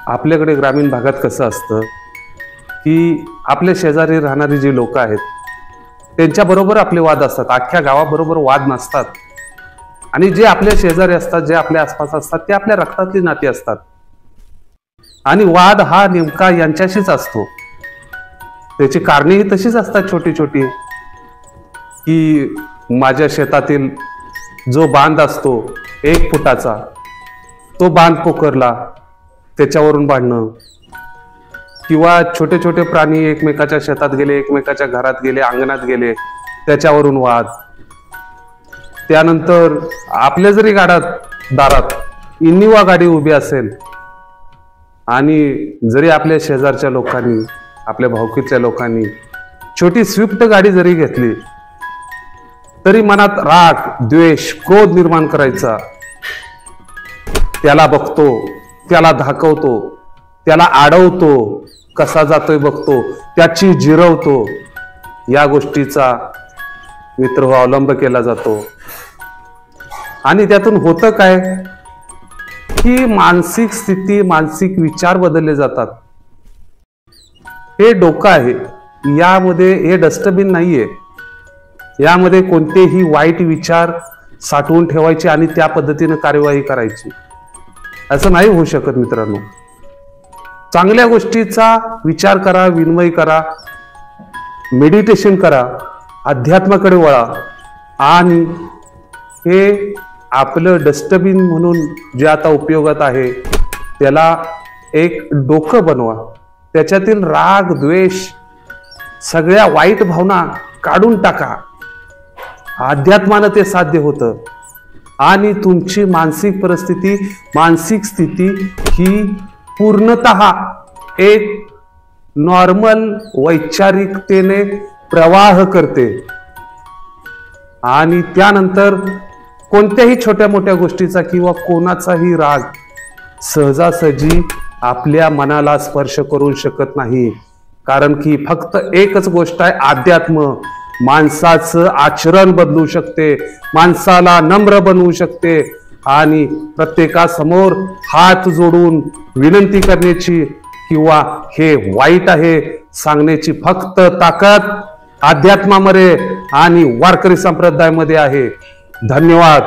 आपल्याकडे ग्रामीण भागात कसं असतं की आपल्या शेजारी राहणारी जी लोक आहेत त्यांच्याबरोबर आपले वाद असतात, अख्ख्या गावाबरोबर वाद नसतात. आणि जे आपल्या शेजारी असतात, जे आपल्या आसपास असतात, ते आपल्या रक्तातली नाती असतात. आणि वाद हा नेमका यांच्याशीच असतो. त्याची कारणेही तशीच असतात छोटी छोटी, की माझ्या शेतातील जो बांध असतो 1 फुटाचा, तो बांध पोखरला, त्याच्यावरून भांडणं. किंवा छोटे छोटे प्राणी एकमेकाच्या शेतात गेले, एकमेकाच्या घरात गेले, अंगणात गेले, त्याच्यावरून वाद. त्यानंतर आपल्या जरी दारात इनिवा गाडी उभी असेल आणि जरी आपल्या शेजारच्या लोकांनी, आपल्या भावकीतल्या लोकांनी छोटी स्विफ्ट गाडी जरी घेतली, तरी मनात राग, द्वेष, क्रोध निर्माण करायचा. त्याला बघतो, त्याला धाकवतो, त्याला अडवतो, कसा जातोय बघतो, त्याची जिरवतो. या गोष्टीचा मित्र अवलंब केला जातो. आणि त्यातून होतं काय की मानसिक स्थिती, मानसिक विचार बदलले जातात. हे डोकं आहे, यामध्ये हे डस्टबिन नाहीये. यामध्ये कोणतेही वाईट विचार साठवून ठेवायचे आणि त्या पद्धतीने कार्यवाही करायची, असं नाही होऊ शकत मित्रांनो. चांगल्या गोष्टीचा विचार करा, विनिमय करा, मेडिटेशन करा, अध्यात्माकडे वळा आणि हे आपलं डस्टबिन म्हणून जे आता उपयोगात आहे त्याला एक डोकं बनवा. त्याच्यातील राग, द्वेष, सगळ्या वाईट भावना काढून टाका. अध्यात्मानं ते साध्य होतं. आणि तुमची मानसिक परिस्थिती, मानसिक स्थिती ही पूर्णतः एक नॉर्मल वैचारिकतेने प्रवाह करते. आणि त्यानंतर कोणत्याही छोट्या मोठ्या गोष्टीचा किंवा कोणाचाही राग सहजासहजी आपल्या मनाला स्पर्श करू शकत नाही. कारण की फक्त एकच गोष्ट आहे, अध्यात्म माणसाचं आचरण बदलू शकते, माणसाला नम्र बनवू शकते आणि प्रत्येकासमोर हात जोडून विनंती करण्याची किंवा हे वाईट आहे सांगण्याची फक्त ताकद अध्यात्मामध्ये आणि वारकरी संप्रदायामध्ये आहे. धन्यवाद.